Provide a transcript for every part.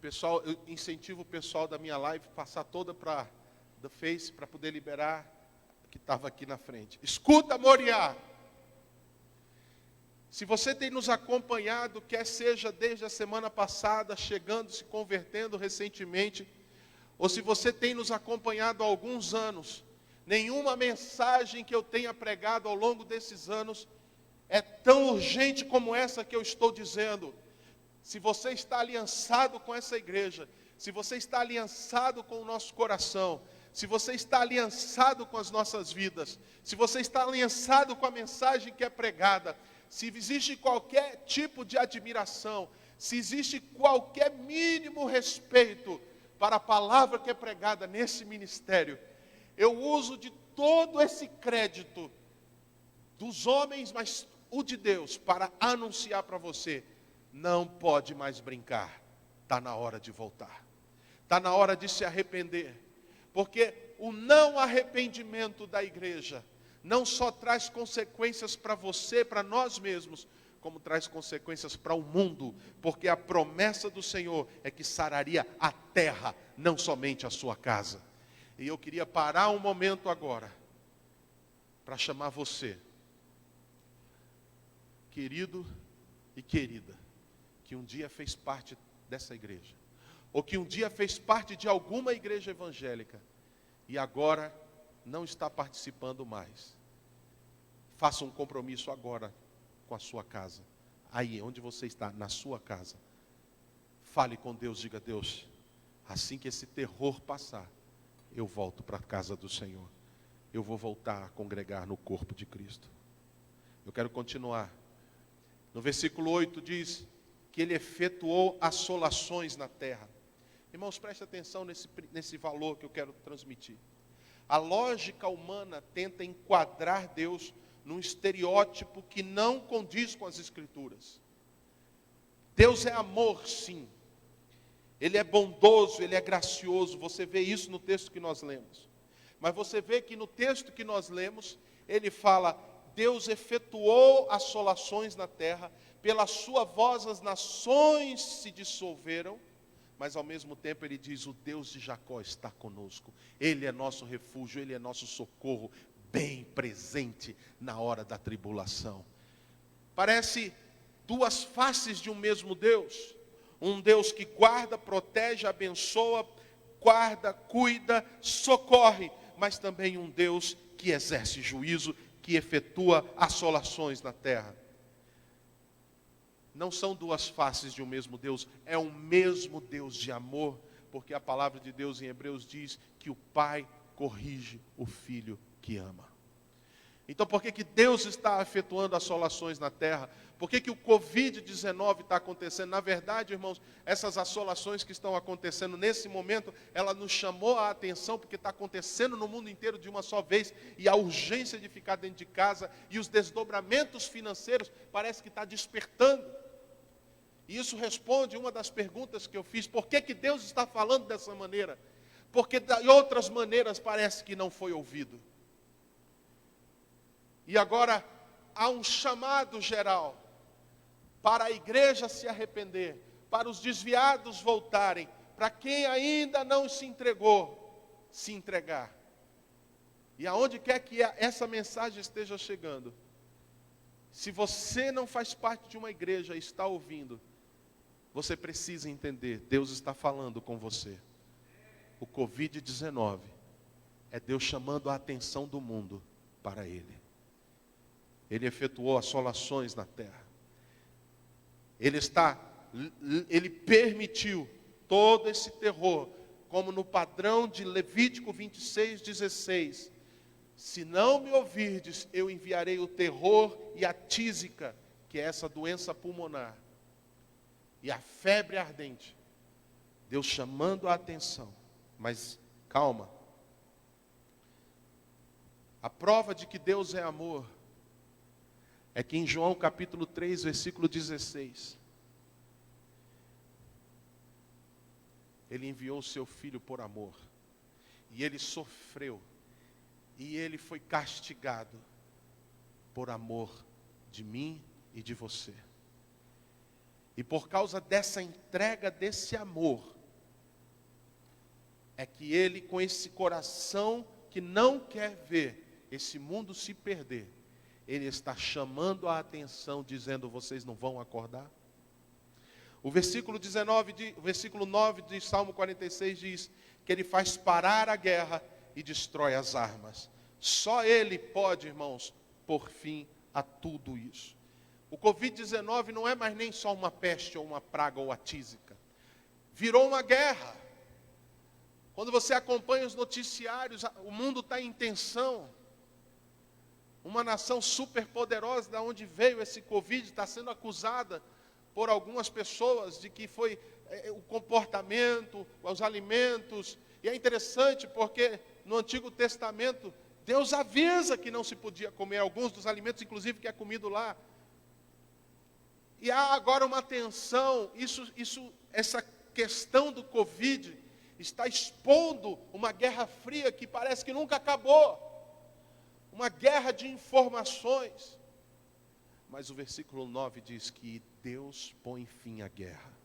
pessoal, eu incentivo o pessoal da minha live a passar toda para The Face, para poder liberar que estava aqui na frente. Escuta, Moriá. Se você tem nos acompanhado, quer seja desde a semana passada, chegando, se convertendo recentemente, ou se você tem nos acompanhado há alguns anos, nenhuma mensagem que eu tenha pregado ao longo desses anos é tão urgente como essa que eu estou dizendo. Se você está aliançado com essa igreja, se você está aliançado com o nosso coração, se você está aliançado com as nossas vidas, se você está aliançado com a mensagem que é pregada, se existe qualquer tipo de admiração, se existe qualquer mínimo respeito para a palavra que é pregada nesse ministério, eu uso de todo esse crédito dos homens, mas o de Deus, para anunciar para você, não pode mais brincar, está na hora de voltar, está na hora de se arrepender, porque o não arrependimento da igreja não só traz consequências para você, para nós mesmos, como traz consequências para o mundo, porque a promessa do Senhor é que sararia a terra, não somente a sua casa. E eu queria parar um momento agora, para chamar você, querido e querida, que um dia fez parte dessa igreja, ou que um dia fez parte de alguma igreja evangélica, e agora não está participando mais. Faça um compromisso agora com a sua casa. Aí, onde você está, na sua casa. Fale com Deus, diga: Deus, assim que esse terror passar, eu volto para a casa do Senhor. Eu vou voltar a congregar no corpo de Cristo. Eu quero continuar. No versículo 8 diz que ele efetuou assolações na terra. Irmãos, preste atenção nesse valor que eu quero transmitir. A lógica humana tenta enquadrar Deus num estereótipo que não condiz com as Escrituras. Deus é amor, sim. Ele é bondoso, Ele é gracioso. Você vê isso no texto que nós lemos. Mas você vê que no texto que nós lemos, ele fala: Deus efetuou assolações na terra, pela sua voz as nações se dissolveram. Mas ao mesmo tempo ele diz: o Deus de Jacó está conosco. Ele é nosso refúgio, Ele é nosso socorro, bem presente na hora da tribulação. Parece duas faces de um mesmo Deus. Um Deus que guarda, protege, abençoa, guarda, cuida, socorre. Mas também um Deus que exerce juízo, que efetua assolações na terra. Não são duas faces de um mesmo Deus, é um mesmo Deus de amor, porque a palavra de Deus em Hebreus diz que o Pai corrige o Filho que ama. Então por que Deus está efetuando assolações na terra? Por que o Covid-19 está acontecendo? Na verdade, irmãos, essas assolações que estão acontecendo nesse momento, ela nos chamou a atenção, porque está acontecendo no mundo inteiro de uma só vez, e a urgência de ficar dentro de casa, e os desdobramentos financeiros, parece que está despertando. E isso responde uma das perguntas que eu fiz: por que Deus está falando dessa maneira? Porque de outras maneiras parece que não foi ouvido. E agora há um chamado geral para a igreja se arrepender, para os desviados voltarem, para quem ainda não se entregou, se entregar. E aonde quer que essa mensagem esteja chegando, se você não faz parte de uma igreja e está ouvindo, você precisa entender: Deus está falando com você. O Covid-19 é Deus chamando a atenção do mundo para Ele. Ele efetuou assolações na terra. Ele permitiu todo esse terror, como no padrão de Levítico 26:16. Se não me ouvirdes, eu enviarei o terror e a tísica, que é essa doença pulmonar, e a febre ardente. Deus chamando a atenção. Mas calma. A prova de que Deus é amor é que em João capítulo 3, versículo 16, Ele enviou o seu Filho por amor. E Ele sofreu. E Ele foi castigado por amor de mim e de você. E por causa dessa entrega, desse amor, é que ele, com esse coração que não quer ver esse mundo se perder, ele está chamando a atenção, dizendo: vocês não vão acordar? O versículo 9 de Salmo 46 diz que ele faz parar a guerra e destrói as armas. Só ele pode, irmãos, pôr fim a tudo isso. O Covid-19 não é mais nem só uma peste ou uma praga ou a tísica. Virou uma guerra. Quando você acompanha os noticiários, o mundo está em tensão. Uma nação superpoderosa, da onde veio esse Covid, está sendo acusada por algumas pessoas de que foi o comportamento, os alimentos. E é interessante porque no Antigo Testamento, Deus avisa que não se podia comer alguns dos alimentos, inclusive que é comido lá. E há agora uma tensão, essa questão do Covid está expondo uma guerra fria que parece que nunca acabou. Uma guerra de informações. Mas o versículo 9 diz que Deus põe fim à guerra.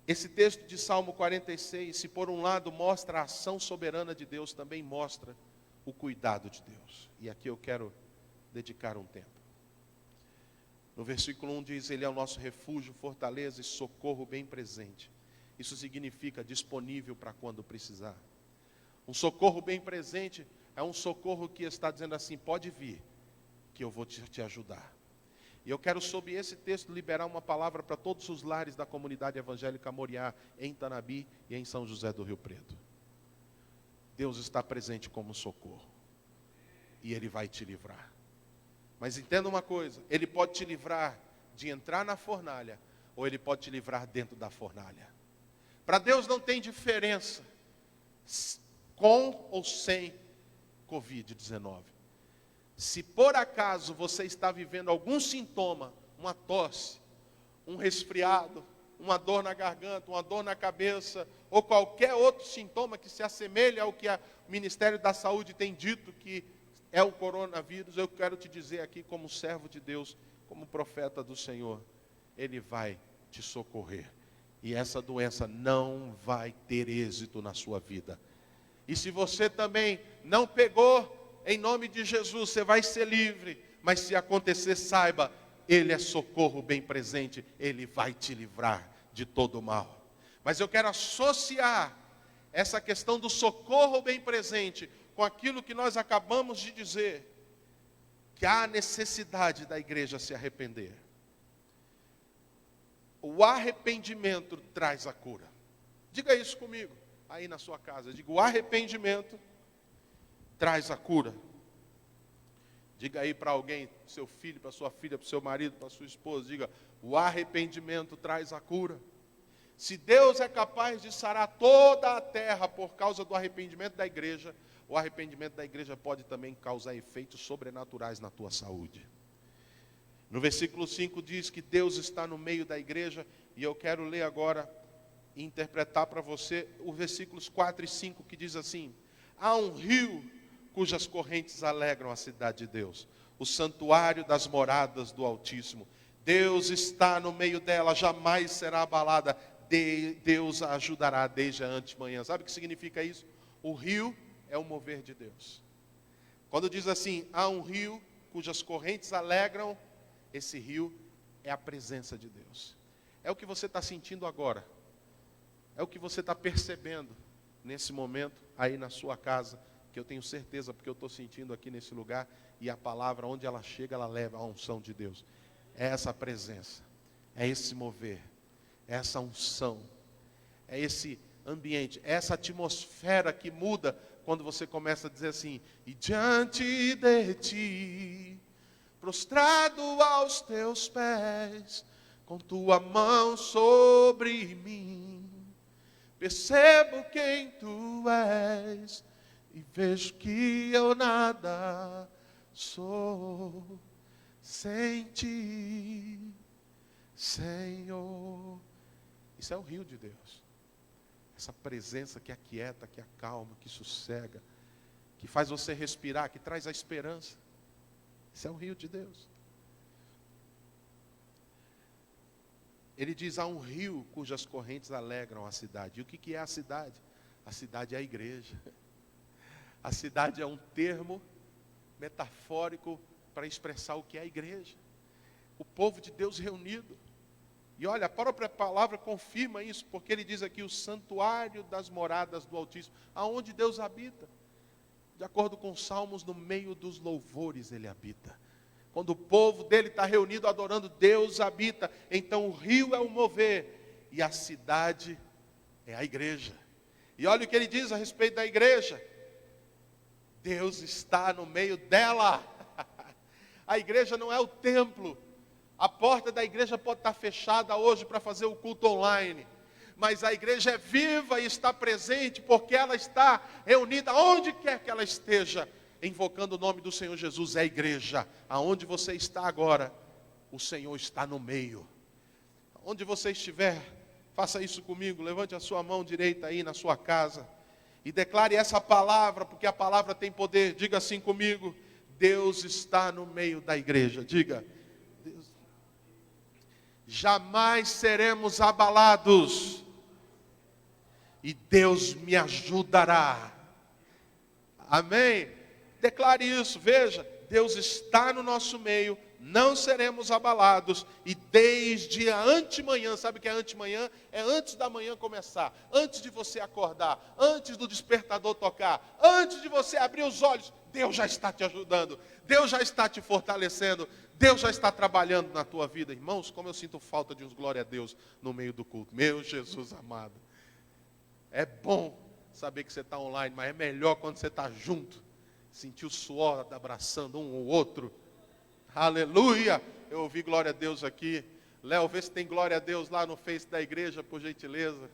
Esse texto de Salmo 46, se por um lado mostra a ação soberana de Deus, também mostra o cuidado de Deus. E aqui eu quero dedicar um tempo. No versículo 1 diz: Ele é o nosso refúgio, fortaleza e socorro bem presente. Isso significa disponível para quando precisar. Um socorro bem presente é um socorro que está dizendo assim: pode vir, que eu vou te ajudar. E eu quero, sob esse texto, liberar uma palavra para todos os lares da comunidade evangélica Moriá, em Tanabi e em São José do Rio Preto. Deus está presente como socorro. E Ele vai te livrar. Mas entenda uma coisa: Ele pode te livrar de entrar na fornalha, ou Ele pode te livrar dentro da fornalha. Para Deus não tem diferença, com ou sem Covid-19. Se por acaso você está vivendo algum sintoma, uma tosse, um resfriado, uma dor na garganta, uma dor na cabeça, ou qualquer outro sintoma que se assemelhe ao que o Ministério da Saúde tem dito que é o coronavírus, eu quero te dizer aqui, como servo de Deus, como profeta do Senhor, Ele vai te socorrer. E essa doença não vai ter êxito na sua vida. E se você também não pegou, em nome de Jesus, você vai ser livre. Mas se acontecer, saiba, Ele é socorro bem presente. Ele vai te livrar de todo mal. Mas eu quero associar essa questão do socorro bem presente com aquilo que nós acabamos de dizer, que há necessidade da igreja se arrepender. O arrependimento traz a cura. Diga isso comigo, aí na sua casa. Diga: o arrependimento traz a cura. Diga aí para alguém, para seu filho, para sua filha, para o seu marido, para sua esposa. Diga: o arrependimento traz a cura. Se Deus é capaz de sarar toda a terra por causa do arrependimento da igreja, o arrependimento da igreja pode também causar efeitos sobrenaturais na tua saúde. No versículo 5 diz que Deus está no meio da igreja, e eu quero ler agora e interpretar para você os versículos 4 e 5, que diz assim: há um rio cujas correntes alegram a cidade de Deus, o santuário das moradas do Altíssimo. Deus está no meio dela, jamais será abalada. Deus a ajudará desde a antemanhã. Sabe o que significa isso? O rio é o mover de Deus. Quando diz assim: há um rio cujas correntes alegram, esse rio é a presença de Deus. É o que você está sentindo agora. É o que você está percebendo nesse momento aí na sua casa, que eu tenho certeza, porque eu estou sentindo aqui nesse lugar, e a palavra, onde ela chega, ela leva a unção de Deus. É essa presença, é esse mover, é essa unção, é esse ambiente, é essa atmosfera que muda quando você começa a dizer assim: e diante de ti, prostrado aos teus pés, com tua mão sobre mim, percebo quem tu és, e vejo que eu nada sou sem ti, Senhor. Isso é o rio de Deus. Essa presença que aquieta, que acalma, que sossega, que faz você respirar, que traz a esperança. Isso é o rio de Deus. Ele diz, há um rio cujas correntes alegram a cidade. E o que é a cidade? A cidade é a igreja. A cidade é um termo metafórico para expressar o que é a igreja. O povo de Deus reunido. E olha, a própria palavra confirma isso, porque ele diz aqui o santuário das moradas do Altíssimo, aonde Deus habita. De acordo com os Salmos, no meio dos louvores ele habita. Quando o povo dele está reunido adorando, Deus habita. Então o rio é o mover e a cidade é a igreja. E olha o que ele diz a respeito da igreja. Deus está no meio dela. A igreja não é o templo. A porta da igreja pode estar fechada hoje para fazer o culto online. Mas a igreja é viva e está presente porque ela está reunida onde quer que ela esteja, invocando o nome do Senhor Jesus. É a igreja. Aonde você está agora, o Senhor está no meio. Onde você estiver, faça isso comigo. Levante a sua mão direita aí na sua casa e declare essa palavra, porque a palavra tem poder. Diga assim comigo: Deus está no meio da igreja. Diga: Deus. Jamais seremos abalados, e Deus me ajudará. Amém? Declare isso, veja, Deus está no nosso meio, não seremos abalados, e desde a antemanhã, sabe o que é antemanhã? É antes da manhã começar, antes de você acordar, antes do despertador tocar, antes de você abrir os olhos, Deus já está te ajudando, Deus já está te fortalecendo, Deus já está trabalhando na tua vida. Irmãos, como eu sinto falta de uns glória a Deus no meio do culto. Meu Jesus amado. É bom saber que você está online, mas é melhor quando você está junto. Sentir o suor abraçando um ou outro. Aleluia! Eu ouvi glória a Deus aqui. Léo, vê se tem glória a Deus lá no Face da igreja, por gentileza.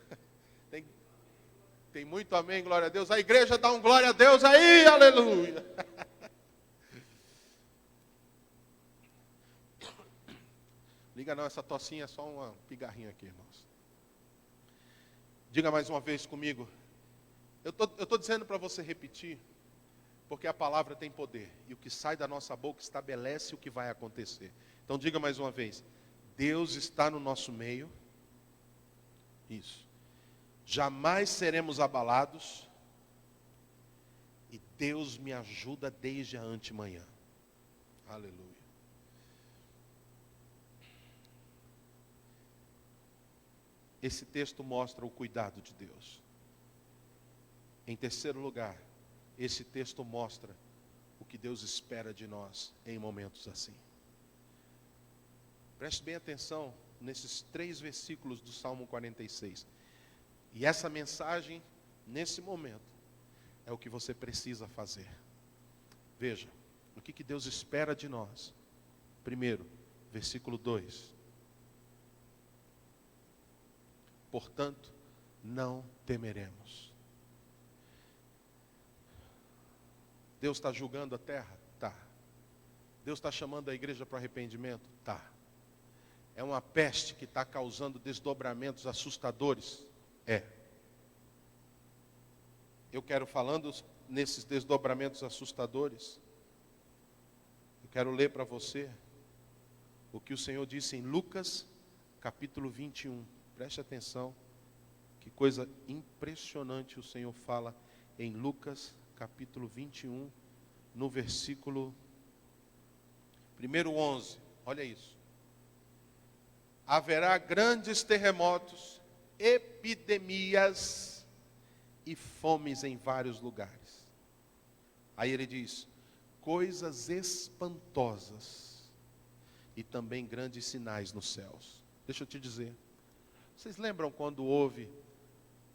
Tem muito amém, glória a Deus. A igreja dá um glória a Deus aí, aleluia! Liga não, essa tocinha é só uma pigarrinha aqui, irmãos. Diga mais uma vez comigo. Eu estou dizendo para você repetir, porque a palavra tem poder. E o que sai da nossa boca estabelece o que vai acontecer. Então diga mais uma vez. Deus está no nosso meio. Isso. Jamais seremos abalados. E Deus me ajuda desde a antemanhã. Aleluia. Esse texto mostra o cuidado de Deus. Em terceiro lugar, esse texto mostra o que Deus espera de nós em momentos assim. Preste bem atenção nesses 3 versículos do Salmo 46. E essa mensagem, nesse momento, é o que você precisa fazer. Veja, o que Deus espera de nós. Primeiro, versículo 2. Portanto, não temeremos. Deus está julgando a terra? Tá. Deus está chamando a igreja para arrependimento? Tá. É uma peste que está causando desdobramentos assustadores? É. Eu quero, falando nesses desdobramentos assustadores, eu quero ler para você o que o Senhor disse em Lucas, capítulo 21. Preste atenção, que coisa impressionante o Senhor fala em Lucas, capítulo 21, no versículo 11. Olha isso. Haverá grandes terremotos, epidemias e fomes em vários lugares. Aí ele diz, coisas espantosas e também grandes sinais nos céus. Deixa eu te dizer. Vocês lembram quando houve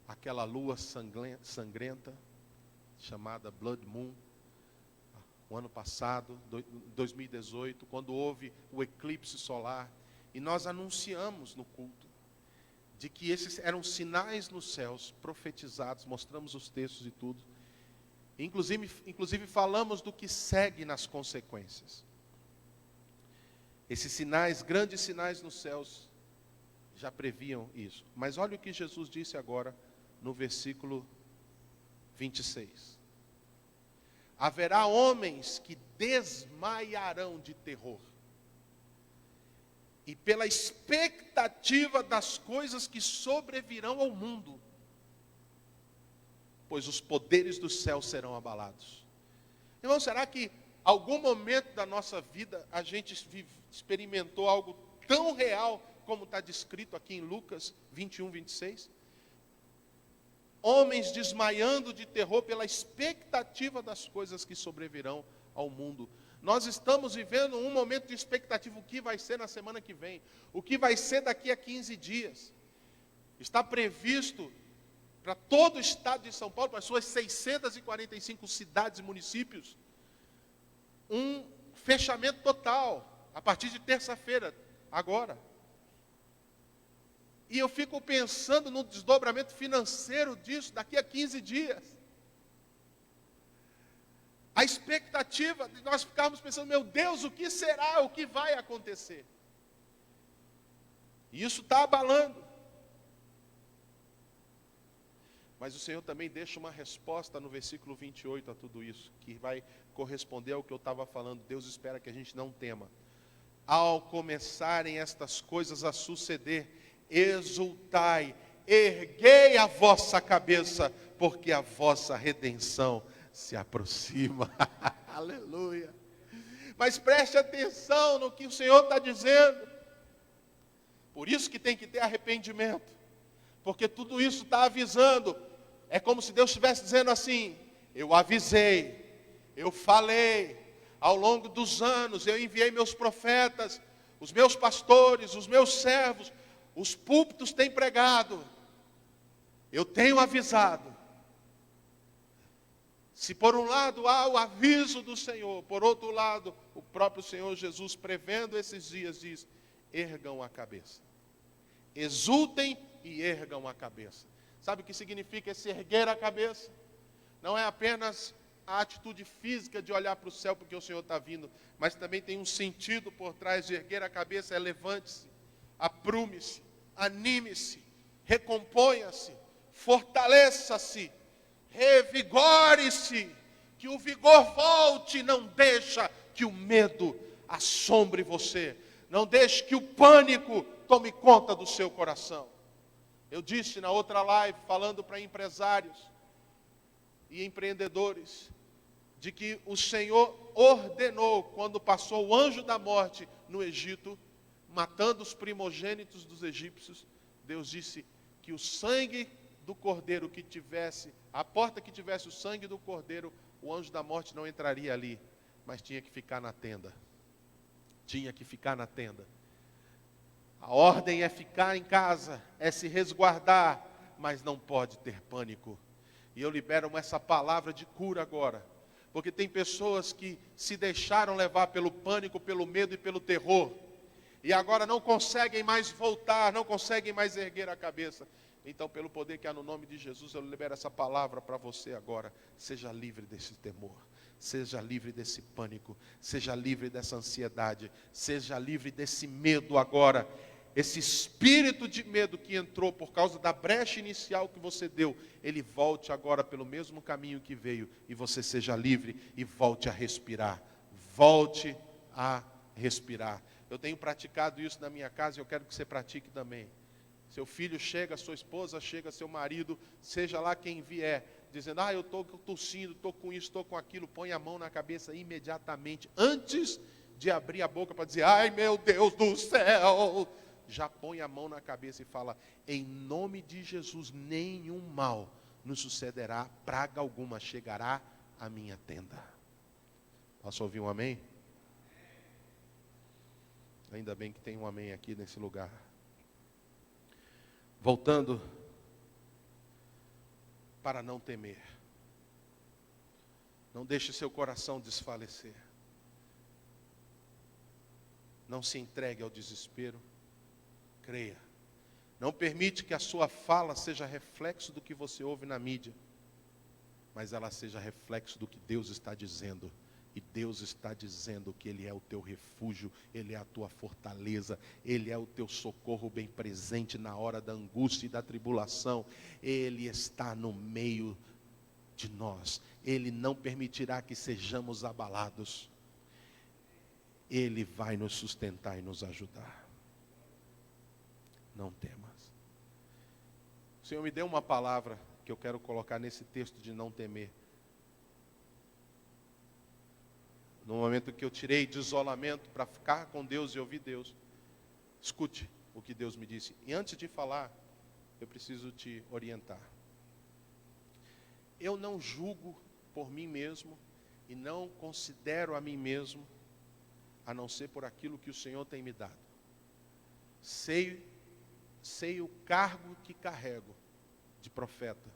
aquela lua sangrenta, chamada Blood Moon, o ano passado, 2018, quando houve o eclipse solar, e nós anunciamos no culto, de que esses eram sinais nos céus, profetizados, mostramos os textos e tudo, inclusive falamos do que segue nas consequências. Esses sinais, grandes sinais nos céus, já previam isso. Mas olha o que Jesus disse agora no versículo 26. Haverá homens que desmaiarão de terror. e pela expectativa das coisas que sobrevirão ao mundo, pois os poderes do céu serão abalados. Irmão, será que algum momento da nossa vida a gente experimentou algo tão real como está descrito aqui em Lucas 21, 26? Homens desmaiando de terror pela expectativa das coisas que sobrevirão ao mundo. Nós estamos vivendo um momento de expectativa, o que vai ser na semana que vem, o que vai ser daqui a 15 dias. Está previsto para todo o estado de São Paulo, para as suas 645 cidades e municípios, um fechamento total, a partir de terça-feira, agora. E eu fico pensando no desdobramento financeiro disso daqui a 15 dias. A expectativa de nós ficarmos pensando, meu Deus, o que será, o que vai acontecer? E isso está abalando. Mas o Senhor também deixa uma resposta no versículo 28 a tudo isso, que vai corresponder ao que eu estava falando. Deus espera que a gente não tema. Ao começarem estas coisas a suceder, exultai, erguei a vossa cabeça, porque a vossa redenção se aproxima. Aleluia. Mas preste atenção no que o Senhor está dizendo. Por isso que tem que ter arrependimento. Porque tudo isso está avisando. É como se Deus estivesse dizendo assim: eu avisei, eu falei, ao longo dos anos eu enviei meus profetas, os meus pastores, os meus servos, os púlpitos têm pregado, eu tenho avisado. Se por um lado há o aviso do Senhor, por outro lado, o próprio Senhor Jesus, prevendo esses dias, diz: ergam a cabeça. Exultem e ergam a cabeça. Sabe o que significa esse erguer a cabeça? Não é apenas a atitude física de olhar para o céu porque o Senhor está vindo, mas também tem um sentido por trás de erguer a cabeça. É levante-se, aprume-se, anime-se, recomponha-se, fortaleça-se, revigore-se, que o vigor volte. Não deixa que o medo assombre você, não deixe que o pânico tome conta do seu coração. Eu disse na outra live, falando para empresários e empreendedores, de que o Senhor ordenou, quando passou o anjo da morte no Egito, matando os primogênitos dos egípcios, Deus disse que o sangue do cordeiro que tivesse, a porta que tivesse o sangue do cordeiro, o anjo da morte não entraria ali, mas tinha que ficar na tenda. Tinha que ficar na tenda. A ordem é ficar em casa, é se resguardar, mas não pode ter pânico. E eu libero essa palavra de cura agora, porque tem pessoas que se deixaram levar pelo pânico, pelo medo e pelo terror, e agora não conseguem mais voltar, não conseguem mais erguer a cabeça. Então, pelo poder que há no nome de Jesus, eu libero essa palavra para você agora. Seja livre desse temor, seja livre desse pânico, seja livre dessa ansiedade, seja livre desse medo agora. Esse espírito de medo que entrou por causa da brecha inicial que você deu, ele volte agora pelo mesmo caminho que veio, e você seja livre e volte a respirar. Volte a respirar. Eu tenho praticado isso na minha casa e eu quero que você pratique também. Seu filho chega, sua esposa chega, seu marido, seja lá quem vier, dizendo: eu estou tossindo, estou com isso, estou com aquilo, põe a mão na cabeça imediatamente, antes de abrir a boca para dizer: ai meu Deus do céu, já põe a mão na cabeça e fala: em nome de Jesus, nenhum mal nos sucederá, praga alguma chegará à minha tenda. Posso ouvir um amém? Ainda bem que tem um amém aqui nesse lugar. Voltando para não temer. Não deixe seu coração desfalecer. Não se entregue ao desespero. Creia. Não permite que a sua fala seja reflexo do que você ouve na mídia, mas ela seja reflexo do que Deus está dizendo. E Deus está dizendo que Ele é o teu refúgio, Ele é a tua fortaleza, Ele é o teu socorro bem presente na hora da angústia e da tribulação. Ele está no meio de nós. Ele não permitirá que sejamos abalados. Ele vai nos sustentar e nos ajudar. não temas. O Senhor me deu uma palavra que eu quero colocar nesse texto de não temer. No momento que eu tirei de isolamento para ficar com Deus e ouvir Deus, escute o que Deus me disse. E antes de falar, eu preciso te orientar. Eu não julgo por mim mesmo e não considero a mim mesmo, a não ser por aquilo que o Senhor tem me dado. Sei o cargo que carrego de profeta.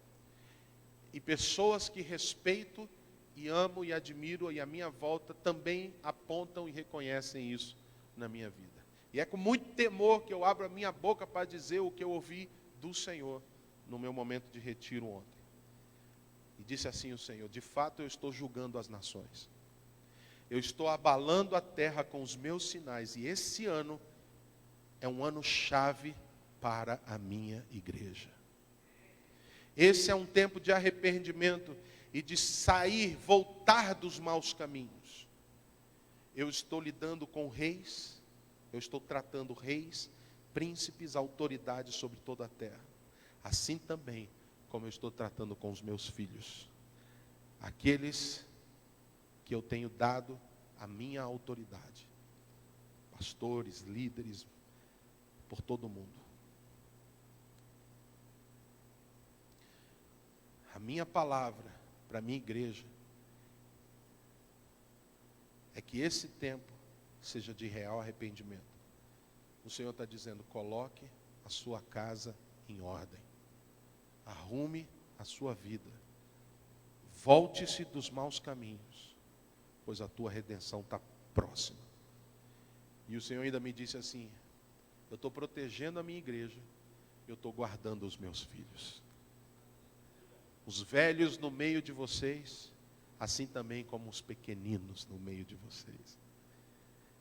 E pessoas que respeito e amo e admiro e à minha volta também apontam e reconhecem isso na minha vida. E é com muito temor que eu abro a minha boca para dizer o que eu ouvi do Senhor no meu momento de retiro ontem. E disse assim o Senhor: de fato eu estou julgando as nações. Eu estou abalando a terra com os meus sinais. E esse ano é um ano chave para a minha igreja. Esse é um tempo de arrependimento e de sair, voltar dos maus caminhos. Eu estou lidando com reis, eu estou tratando reis, príncipes, autoridades sobre toda a terra. Assim também como eu estou tratando com os meus filhos. Aqueles que eu tenho dado a minha autoridade. Pastores, líderes, por todo o mundo. A minha palavra para a minha igreja é que esse tempo seja de real arrependimento. O Senhor está dizendo: coloque a sua casa em ordem. Arrume a sua vida. Volte-se dos maus caminhos, pois a tua redenção está próxima. E o Senhor ainda me disse assim: eu estou protegendo a minha igreja, eu estou guardando os meus filhos. Os velhos no meio de vocês, assim também como os pequeninos no meio de vocês.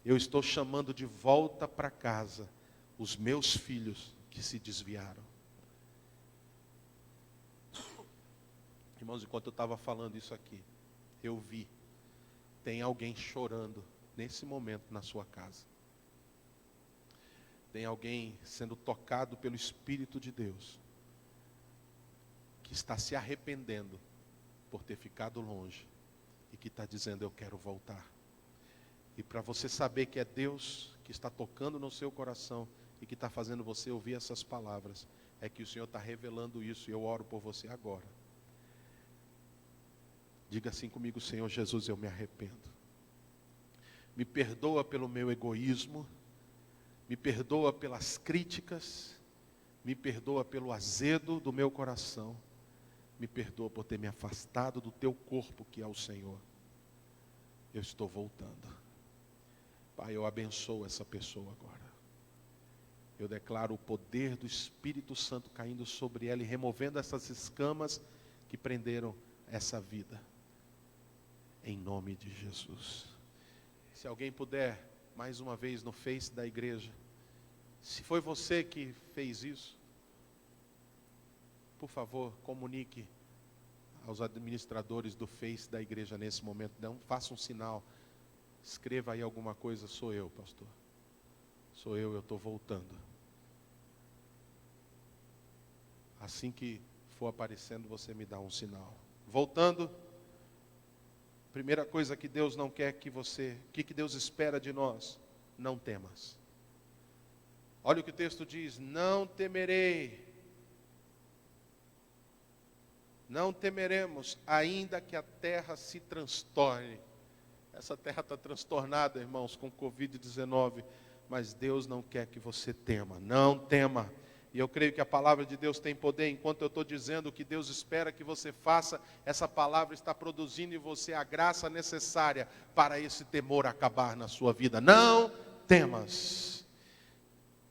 Eu estou chamando de volta para casa os meus filhos que se desviaram. Irmãos, enquanto eu estava falando isso aqui, eu vi, tem alguém chorando nesse momento na sua casa. Tem alguém sendo tocado pelo Espírito de Deus, que está se arrependendo por ter ficado longe e que está dizendo: eu quero voltar. E para você saber que é Deus que está tocando no seu coração e que está fazendo você ouvir essas palavras, é que o Senhor está revelando isso, e eu oro por você agora. Diga assim comigo: Senhor Jesus, eu me arrependo. Me perdoa pelo meu egoísmo, me perdoa pelas críticas, me perdoa pelo azedo do meu coração, me perdoa por ter me afastado do teu corpo que é o Senhor. Eu estou voltando. Pai, eu abençoo essa pessoa agora. Eu declaro o poder do Espírito Santo caindo sobre ela e removendo essas escamas que prenderam essa vida. Em nome de Jesus. Se alguém puder, mais uma vez no Face da igreja, se foi você que fez isso, por favor, comunique aos administradores do Face da igreja nesse momento. Não faça um sinal, escreva aí alguma coisa: sou eu, pastor. Sou eu estou voltando. Assim que for aparecendo, você me dá um sinal. Voltando, primeira coisa que Deus não quer que você, o que Deus espera de nós? Não temas. Olha o que o texto diz: não temerei. Não temeremos, ainda que a terra se transtorne. Essa terra está transtornada, irmãos, com Covid-19. Mas Deus não quer que você tema. Não tema. E eu creio que a palavra de Deus tem poder. Enquanto eu estou dizendo o que Deus espera que você faça, essa palavra está produzindo em você a graça necessária para esse temor acabar na sua vida. Não temas.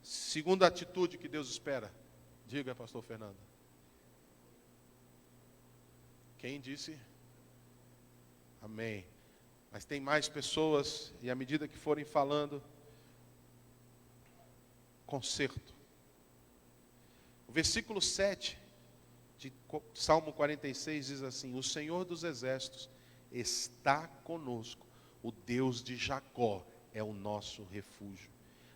Segunda atitude que Deus espera. Diga, pastor Fernando. Quem disse? Amém. Mas tem mais pessoas, e à medida que forem falando, conserto. O versículo 7 de Salmo 46 diz assim: o Senhor dos exércitos está conosco, o Deus de Jacó é o nosso refúgio.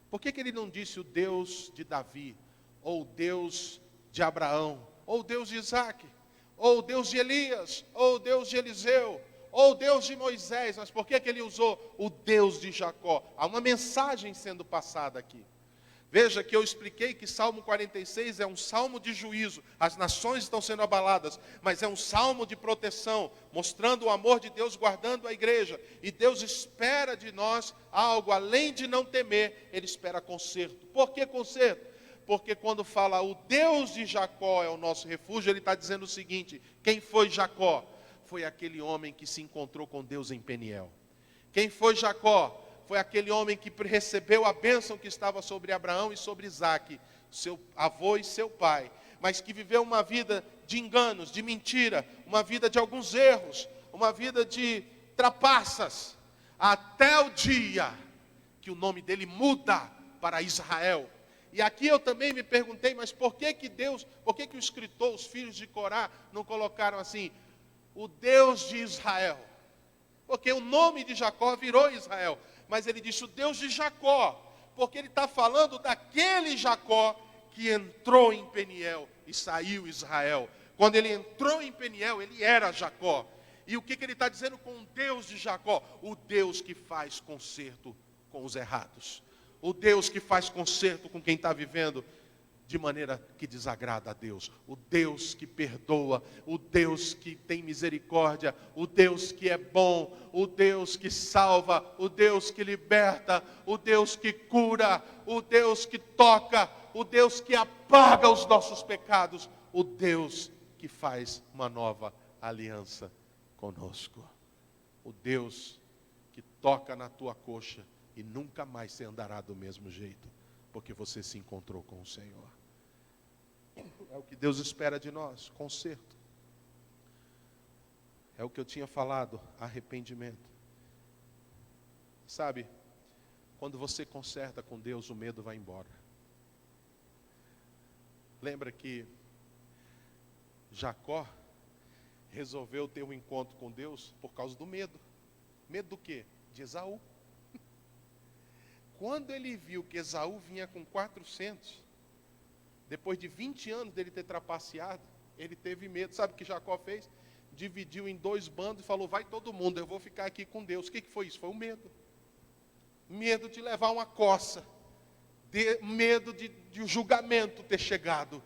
Por que ele não disse o Deus de Davi, ou o Deus de Abraão, ou o Deus de Isaac, ou o Deus de Elias, ou o Deus de Eliseu, ou o Deus de Moisés. Mas por que ele usou o Deus de Jacó? Há uma mensagem sendo passada aqui. Veja que eu expliquei que Salmo 46 é um salmo de juízo, as nações estão sendo abaladas, mas é um salmo de proteção, mostrando o amor de Deus guardando a igreja. E Deus espera de nós algo, além de não temer, Ele espera conserto. Por que conserto? Porque quando fala o Deus de Jacó é o nosso refúgio, Ele está dizendo o seguinte: quem foi Jacó? Foi aquele homem que se encontrou com Deus em Peniel. Quem foi Jacó? Foi aquele homem que recebeu a bênção que estava sobre Abraão e sobre Isaac, seu avô e seu pai, mas que viveu uma vida de enganos, de mentira, uma vida de alguns erros, uma vida de trapaças, até o dia que o nome dele muda para Israel. E aqui eu também me perguntei, mas por que o escritor, os filhos de Corá, não colocaram assim, o Deus de Israel? Porque o nome de Jacó virou Israel. Mas ele disse o Deus de Jacó, porque ele está falando daquele Jacó que entrou em Peniel e saiu Israel. Quando ele entrou em Peniel, ele era Jacó. E o que ele está dizendo com o Deus de Jacó? O Deus que faz conserto com os errados. O Deus que faz conserto com quem está vivendo de maneira que desagrada a Deus. O Deus que perdoa, o Deus que tem misericórdia, o Deus que é bom, o Deus que salva, o Deus que liberta, o Deus que cura, o Deus que toca, o Deus que apaga os nossos pecados, o Deus que faz uma nova aliança conosco. O Deus que toca na tua coxa e nunca mais você andará do mesmo jeito, porque você se encontrou com o Senhor. É o que Deus espera de nós, conserto. É o que eu tinha falado, arrependimento. Sabe, quando você conserta com Deus, o medo vai embora. Lembra que Jacó resolveu ter um encontro com Deus por causa do medo. Medo do quê? De Esaú. Quando ele viu que Esaú vinha com 400, depois de 20 anos dele ter trapaceado, ele teve medo. Sabe o que Jacó fez? Dividiu em 2 bandos e falou, vai todo mundo, eu vou ficar aqui com Deus. O que foi isso? Foi o medo. Medo de levar uma coça. Medo de o julgamento ter chegado.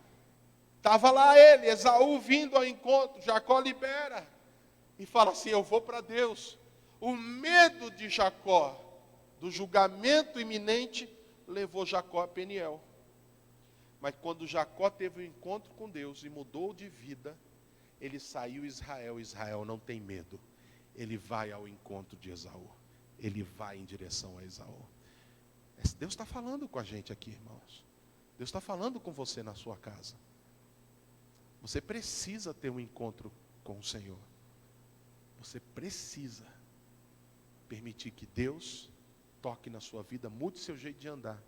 Estava lá ele, Esaú, vindo ao encontro. Jacó libera. E fala assim, eu vou para Deus. O medo de Jacó, do julgamento iminente, levou Jacó a Peniel. Mas quando Jacó teve um encontro com Deus e mudou de vida, ele saiu Israel. Israel não tem medo. Ele vai ao encontro de Esaú. Ele vai em direção a Esaú. Deus está falando com a gente aqui, irmãos. Deus está falando com você na sua casa. Você precisa ter um encontro com o Senhor. Você precisa permitir que Deus toque na sua vida, mude seu jeito de andar.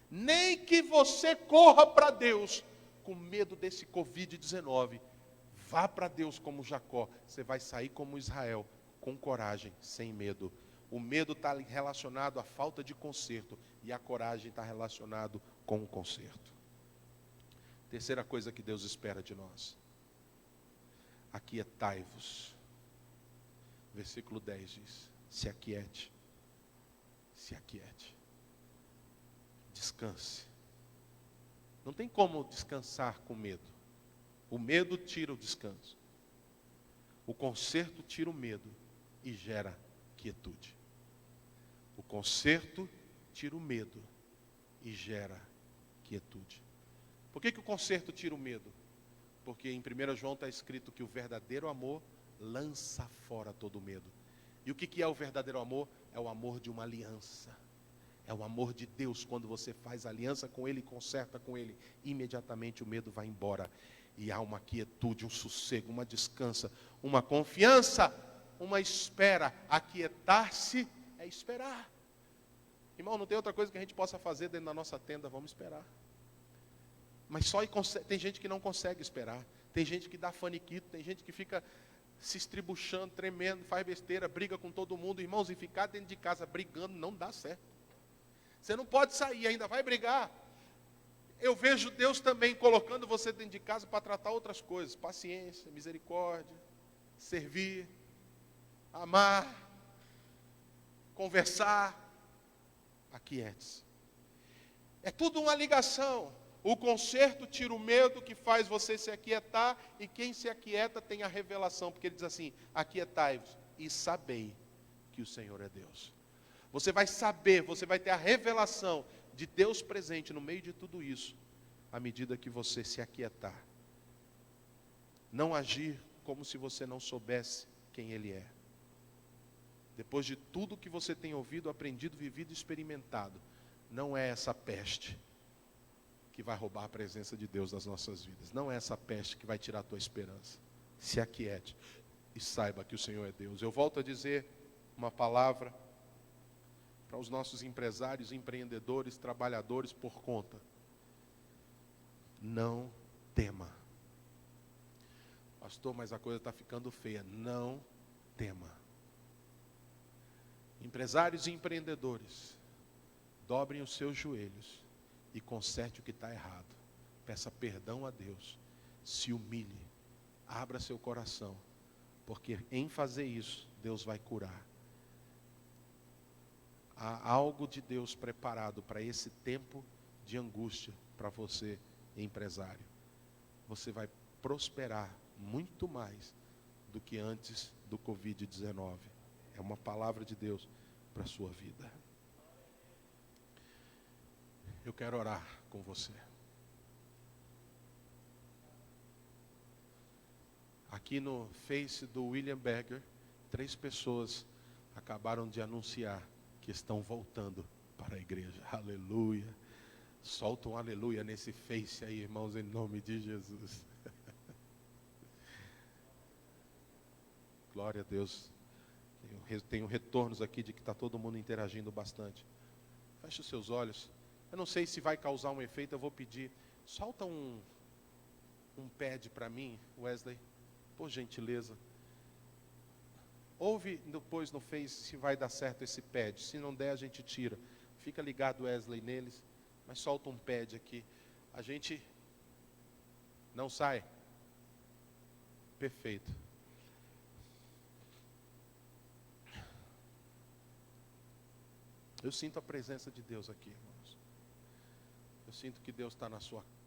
Nem que você corra para Deus com medo desse Covid-19. Vá para Deus como Jacó. Você vai sair como Israel, com coragem, sem medo. O medo está relacionado à falta de conserto. E a coragem está relacionado com o conserto. Terceira coisa que Deus espera de nós. Aquietai-vos. Versículo 10 diz, se aquiete. Se aquiete. Descanse. Não tem como descansar com medo. O medo tira o descanso. O conserto tira o medo e gera quietude. O conserto tira o medo e gera quietude. Por que o conserto tira o medo? Porque em 1 João está escrito que o verdadeiro amor lança fora todo medo. E o que é o verdadeiro amor? É o amor de uma aliança. É o amor de Deus. Quando você faz aliança com Ele, conserta com Ele, imediatamente o medo vai embora. E há uma quietude, um sossego, uma descansa, uma confiança, uma espera. Aquietar-se é esperar. Irmão, não tem outra coisa que a gente possa fazer dentro da nossa tenda, vamos esperar. Mas tem gente que não consegue esperar. Tem gente que dá faniquito, tem gente que fica se estribuchando, tremendo, faz besteira, briga com todo mundo. Irmãos, e ficar dentro de casa brigando não dá certo. Você não pode sair, ainda vai brigar. Eu vejo Deus também colocando você dentro de casa para tratar outras coisas. Paciência, misericórdia, servir, amar, conversar. Aquiete-se. É tudo uma ligação. O conserto tira o medo, que faz você se aquietar, e quem se aquieta tem a revelação, porque ele diz assim: aquietai-vos e sabei que o Senhor é Deus. Você vai saber, você vai ter a revelação de Deus presente no meio de tudo isso, à medida que você se aquietar. Não agir como se você não soubesse quem Ele é. Depois de tudo que você tem ouvido, aprendido, vivido e experimentado, não é essa peste que vai roubar a presença de Deus das nossas vidas. Não é essa peste que vai tirar a tua esperança. Se aquiete e saiba que o Senhor é Deus. Eu volto a dizer uma palavra para os nossos empresários, empreendedores, trabalhadores por conta. Não tema. Pastor, mas a coisa está ficando feia. Não tema. Empresários e empreendedores, dobrem os seus joelhos e conserte o que está errado. Peça perdão a Deus. Se humilhe. Abra seu coração. Porque em fazer isso, Deus vai curar. Há algo de Deus preparado para esse tempo de angústia para você, empresário. Você vai prosperar muito mais do que antes do Covid-19. É uma palavra de Deus para a sua vida. Eu quero orar com você. Aqui no Face do William Berger, 3 pessoas acabaram de anunciar que estão voltando para a igreja. Aleluia. Solta um aleluia nesse Face aí, irmãos, em nome de Jesus. Glória a Deus. Tenho retornos aqui de que está todo mundo interagindo bastante. Feche os seus olhos. Eu não sei se vai causar um efeito, eu vou pedir. Solta um pad para mim, Wesley, por gentileza. Ouve depois no Face se vai dar certo esse pad. Se não der, a gente tira. Fica ligado, Wesley, neles. Mas solta um pad aqui. A gente não sai. Perfeito. Eu sinto a presença de Deus aqui, irmãos. Eu sinto que Deus está na sua casa.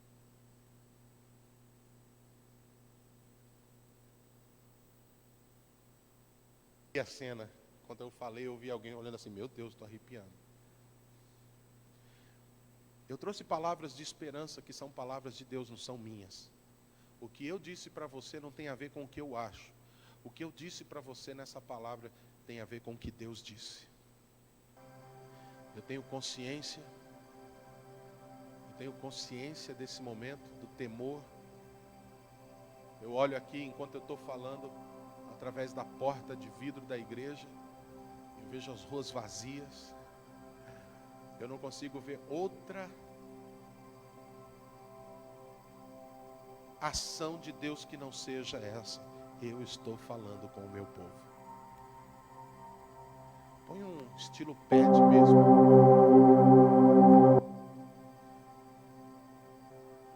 E a cena, quando eu falei, eu vi alguém olhando assim, meu Deus, estou arrepiando. Eu trouxe palavras de esperança que são palavras de Deus, não são minhas. O que eu disse para você não tem a ver com o que eu acho. O que eu disse para você nessa palavra tem a ver com o que Deus disse. Eu tenho consciência desse momento, do temor. Eu olho aqui enquanto eu estou falando, através da porta de vidro da igreja, eu vejo as ruas vazias. Eu não consigo ver outra ação de Deus que não seja essa. Eu estou falando com o meu povo. Põe um estilo pad mesmo.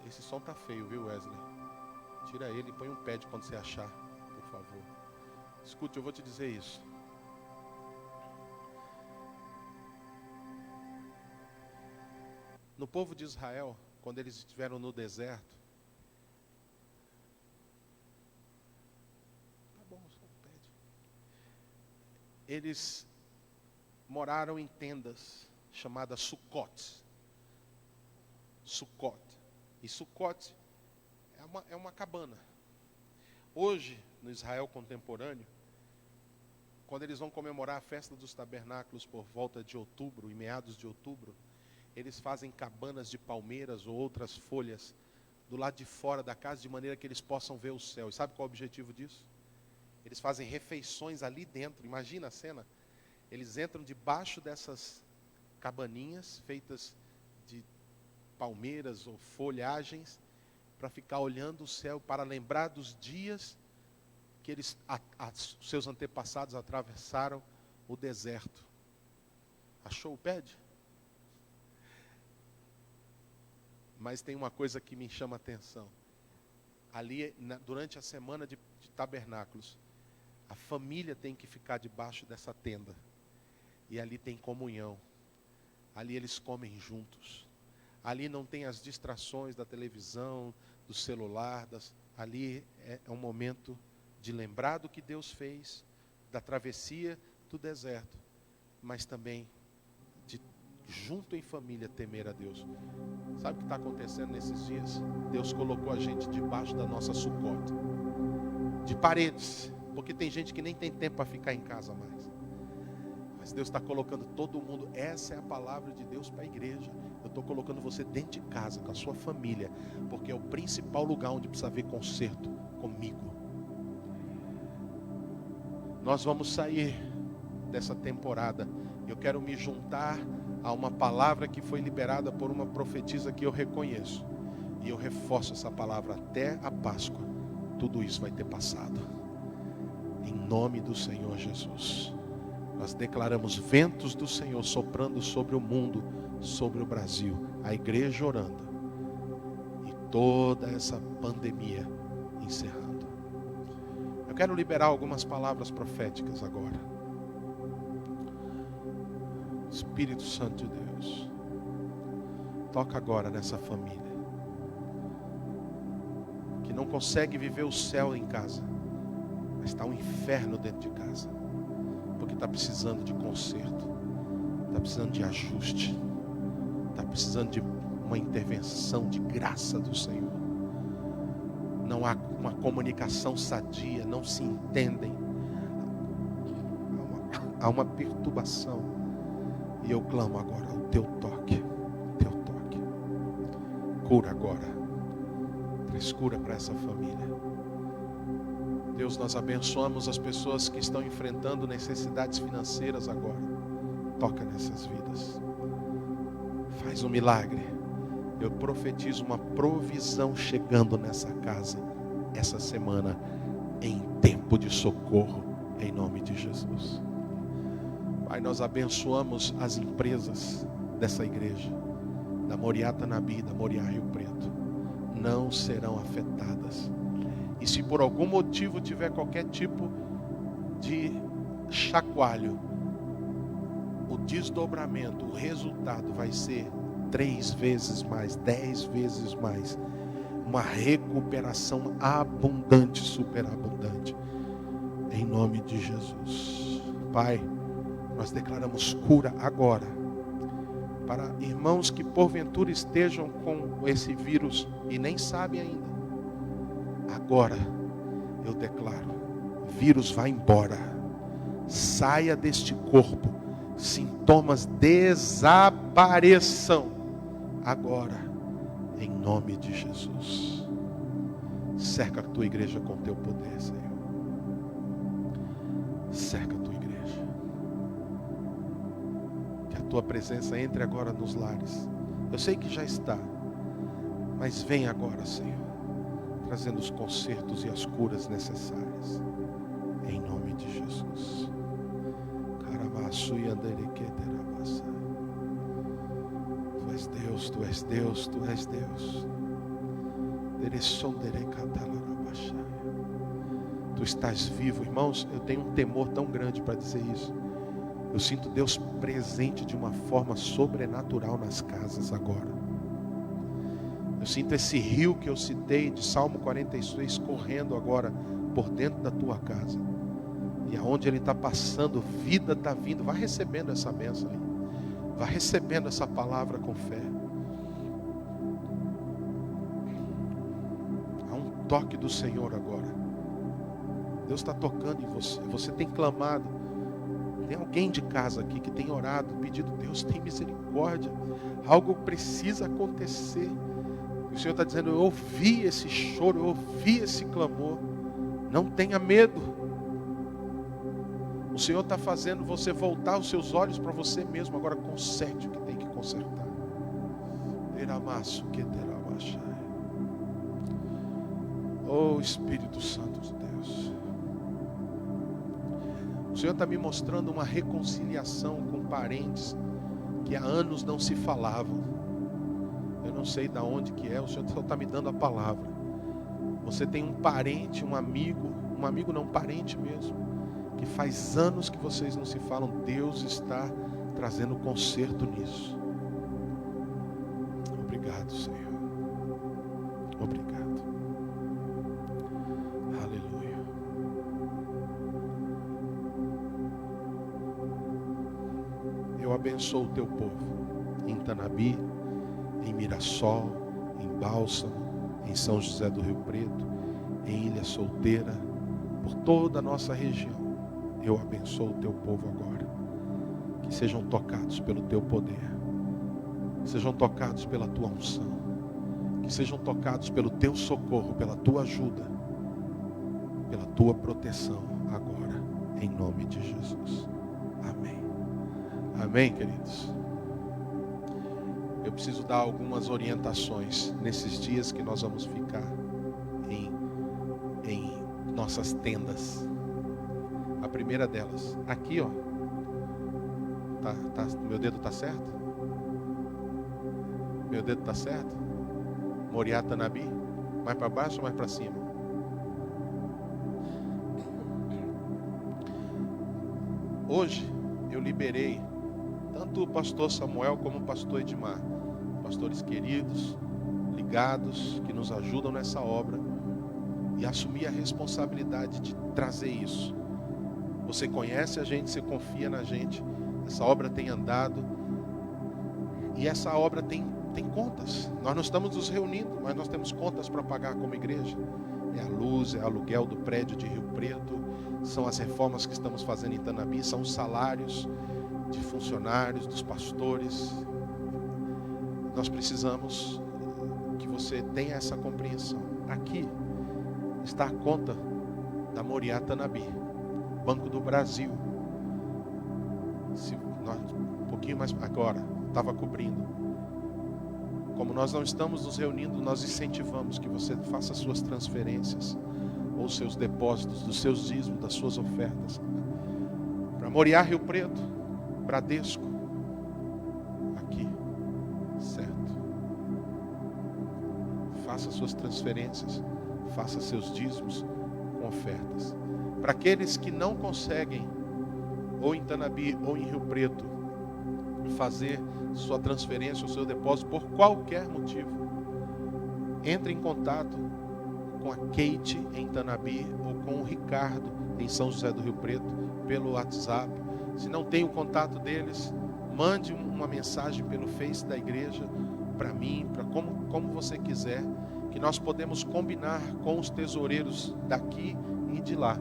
Esse som tá feio, viu, Wesley? Tira ele e põe um pad quando você achar, por favor. Escute, eu vou te dizer isso. No povo de Israel, quando eles estiveram no deserto, tá bom, só um pad. Eles moraram em tendas chamadas Sukkot. Sukkot. E Sukkot é uma cabana. Hoje, no Israel contemporâneo, quando eles vão comemorar a festa dos tabernáculos por volta de outubro, em meados de outubro, eles fazem cabanas de palmeiras ou outras folhas do lado de fora da casa, de maneira que eles possam ver o céu. E sabe qual é o objetivo disso? Eles fazem refeições ali dentro. Imagina a cena. Eles entram debaixo dessas cabaninhas feitas de palmeiras ou folhagens para ficar olhando o céu, para lembrar dos dias que seus antepassados atravessaram o deserto. Achou o pad? Mas tem uma coisa que me chama a atenção. Ali, durante a semana de tabernáculos, a família tem que ficar debaixo dessa tenda. E ali tem comunhão. Ali eles comem juntos. Ali não tem as distrações da televisão, do celular. Ali é um momento de lembrar do que Deus fez, da travessia do deserto, mas também de, junto em família, temer a Deus. Sabe o que está acontecendo nesses dias? Deus colocou a gente debaixo da nossa sucote, de paredes, porque tem gente que nem tem tempo para ficar em casa mais. Mas Deus está colocando todo mundo. Essa é a palavra de Deus para a igreja. Eu estou colocando você dentro de casa, com a sua família, porque é o principal lugar onde precisa haver conserto comigo. Nós vamos sair dessa temporada. Eu quero me juntar a uma palavra que foi liberada por uma profetisa que eu reconheço. E eu reforço essa palavra até a Páscoa. Tudo isso vai ter passado. Em nome do Senhor Jesus. Nós declaramos ventos do Senhor soprando sobre o mundo, sobre o Brasil. A igreja orando. E toda essa pandemia encerrando. Eu quero liberar algumas palavras proféticas agora. Espírito Santo de Deus, toca agora nessa família que não consegue viver o céu em casa, mas está um inferno dentro de casa, porque está precisando de conserto, está precisando de ajuste, está precisando de uma intervenção de graça do Senhor. Não há uma comunicação sadia, não se entendem, há uma perturbação. E eu clamo agora o teu toque, cura agora, traz cura para essa família. Deus, nós abençoamos as pessoas que estão enfrentando necessidades financeiras agora. Toca nessas vidas, faz um milagre. Eu profetizo uma provisão chegando nessa casa, essa semana, em tempo de socorro, em nome de Jesus. Pai, nós abençoamos as empresas dessa igreja, da Moriá Tanabi, da Moriá Rio Preto, não serão afetadas. E se por algum motivo tiver qualquer tipo de chacoalho, o desdobramento, o resultado vai ser 3 vezes mais, 10 vezes mais. Uma recuperação abundante, superabundante. Em nome de Jesus. Pai, nós declaramos cura agora. Para irmãos que porventura estejam com esse vírus e nem sabem ainda. Agora, eu declaro, vírus vai embora. Saia deste corpo. Sintomas desapareçam. Agora, em nome de Jesus, cerca a tua igreja com teu poder, Senhor. Cerca a tua igreja. Que a tua presença entre agora nos lares. Eu sei que já está, mas vem agora, Senhor, trazendo os consertos e as curas necessárias. Em nome de Jesus. Caramaçu e anderequeterabassa. Tu és Deus, Tu és Deus, Tu és Deus. Tu estás vivo, irmãos. Eu tenho um temor tão grande para dizer isso. Eu sinto Deus presente de uma forma sobrenatural nas casas agora. Eu sinto esse rio que eu citei de Salmo 46 correndo agora por dentro da tua casa. E aonde ele está passando, vida está vindo. Vai recebendo essa bênção aí. Vai recebendo essa palavra com fé. Há um toque do Senhor agora. Deus está tocando em você. Você tem clamado. Tem alguém de casa aqui que tem orado, pedido, Deus tem misericórdia. Algo precisa acontecer. E o Senhor está dizendo, eu ouvi esse choro, eu ouvi esse clamor. Não tenha medo. O Senhor está fazendo você voltar os seus olhos para você mesmo. Agora conserte o que tem que consertar. Oh Espírito Santo de Deus. O Senhor está me mostrando uma reconciliação com parentes que há anos não se falavam. Eu não sei de onde que é, o Senhor só está me dando a palavra. Você tem um parente, um amigo não, um parente mesmo, que faz anos que vocês não se falam. Deus está trazendo conserto nisso. Obrigado, Senhor. Obrigado. Aleluia. Eu abençoo o teu povo em Tanabi, em Mirassol, em Bálsamo, em São José do Rio Preto, em Ilha Solteira, por toda a nossa região. Eu abençoo o teu povo agora. Que sejam tocados pelo teu poder, que sejam tocados pela tua unção, que sejam tocados pelo teu socorro, pela tua ajuda, pela tua proteção agora, em nome de Jesus. Amém. Amém, queridos. Eu preciso dar algumas orientações nesses dias que nós vamos ficar em nossas tendas. A primeira delas, aqui ó, meu dedo está certo? Meu dedo está certo? Moriá Tanabi? Mais para baixo ou mais para cima? Hoje eu liberei tanto o pastor Samuel como o pastor Edmar, pastores queridos, ligados, que nos ajudam nessa obra, e assumir a responsabilidade de trazer isso. Você conhece a gente, você confia na gente. Essa obra tem andado, e essa obra tem contas. Nós não estamos nos reunindo, mas nós temos contas para pagar como igreja. É a luz, é o aluguel do prédio de Rio Preto, são as reformas que estamos fazendo em Tanabi, são os salários de funcionários, dos pastores. Nós precisamos que você tenha essa compreensão. Aqui está a conta da Moriá Tanabi, Banco do Brasil. Um pouquinho mais agora, estava cobrindo. Como nós não estamos nos reunindo, nós incentivamos que você faça suas transferências ou seus depósitos dos seus dízimos, das suas ofertas para Moriá Rio Preto, Bradesco, aqui, certo? Faça suas transferências, faça seus dízimos com ofertas. Para aqueles que não conseguem, ou em Tanabi ou em Rio Preto, fazer sua transferência ou seu depósito por qualquer motivo, entre em contato com a Kate em Tanabi ou com o Ricardo em São José do Rio Preto pelo WhatsApp. Se não tem o contato deles, mande uma mensagem pelo Face da igreja para mim, para como você quiser, que nós podemos combinar com os tesoureiros daqui e de lá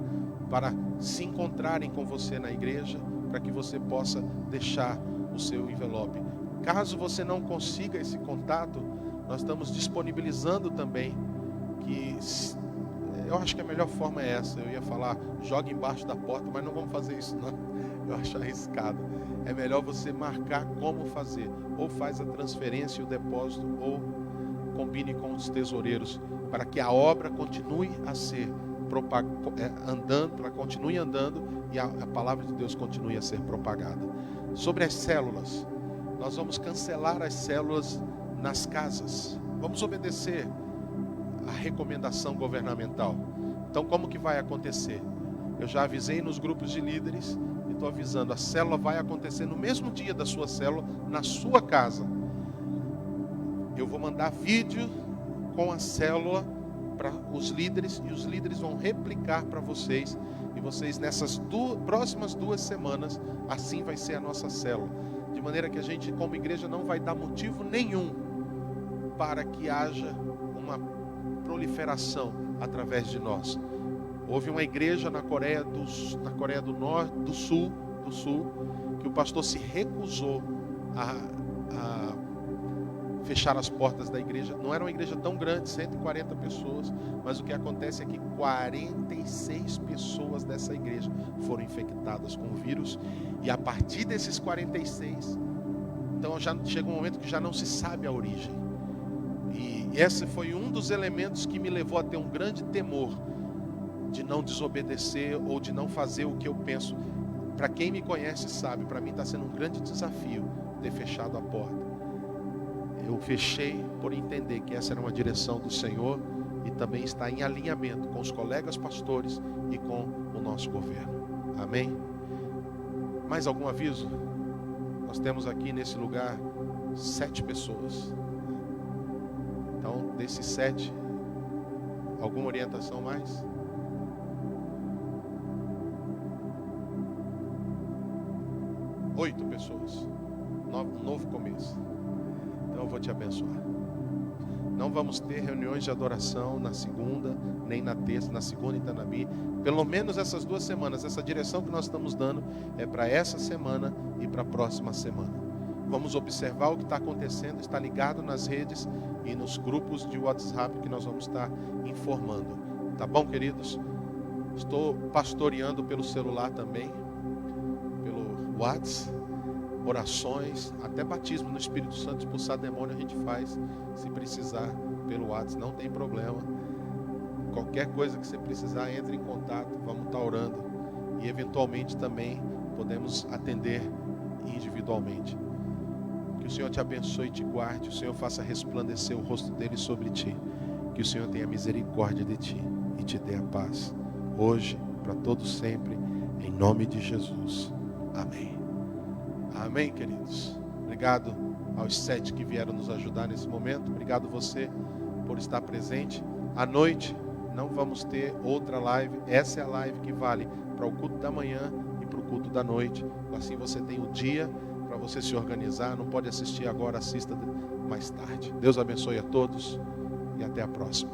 para se encontrarem com você na igreja, para que você possa deixar o seu envelope. Caso você não consiga esse contato, nós estamos disponibilizando também, que eu acho que a melhor forma é essa. Eu ia falar, joga embaixo da porta, mas não vamos fazer isso não. Eu acho arriscado. É melhor você marcar como fazer. Ou faz a transferência e o depósito, ou combine com os tesoureiros, para que a obra continue a ser andando, ela continue andando e a palavra de Deus continue a ser propagada. Sobre as células, nós vamos cancelar as células nas casas. Vamos obedecer a recomendação governamental. Então, como que vai acontecer? Eu já avisei nos grupos de líderes e estou avisando, a célula vai acontecer no mesmo dia da sua célula, na sua casa. Eu vou mandar vídeo com a célula para os líderes, e os líderes vão replicar para vocês, e vocês nessas próximas 2 semanas, assim vai ser a nossa célula, de maneira que a gente como igreja não vai dar motivo nenhum para que haja uma proliferação através de nós. Houve uma igreja na Coreia do Norte, do Sul, que o pastor se recusou a fechar as portas da igreja. Não era uma igreja tão grande, 140 pessoas, mas o que acontece é que 46 pessoas dessa igreja foram infectadas com o vírus, e a partir desses 46, então já chega um momento que já não se sabe a origem. E esse foi um dos elementos que me levou a ter um grande temor de não desobedecer ou de não fazer o que eu penso. Para quem me conhece sabe, para mim está sendo um grande desafio ter fechado a porta. eu fechei por entender que essa era uma direção do Senhor e também está em alinhamento com os colegas pastores e com o nosso governo. Amém? Mais algum aviso? Nós temos aqui nesse lugar 7 pessoas. Então, desses 7, alguma orientação mais? Oito pessoas. Um novo começo. Então eu vou te abençoar. Não vamos ter reuniões de adoração na segunda, nem na terça, na segunda em Itanhabi. Pelo menos essas 2 semanas. Essa direção que nós estamos dando é para essa semana e para a próxima semana. Vamos observar o que está acontecendo, está ligado nas redes e nos grupos de WhatsApp que nós vamos estar informando. Tá bom, queridos? Estou pastoreando pelo celular também, pelo WhatsApp. Orações, até batismo no Espírito Santo, expulsar demônio a gente faz, se precisar, pelo WhatsApp, não tem problema. Qualquer coisa que você precisar, entre em contato, vamos estar orando. E eventualmente também podemos atender individualmente. Que o Senhor te abençoe e te guarde, o Senhor faça resplandecer o rosto dele sobre ti. Que o Senhor tenha misericórdia de ti e te dê a paz, hoje, para todos sempre, em nome de Jesus. Amém. Amém, queridos. Obrigado aos 7 que vieram nos ajudar nesse momento. Obrigado você por estar presente. À noite não vamos ter outra live. Essa é a live que vale para o culto da manhã e para o culto da noite. Assim você tem o dia para você se organizar. Não pode assistir agora, assista mais tarde. Deus abençoe a todos e até a próxima.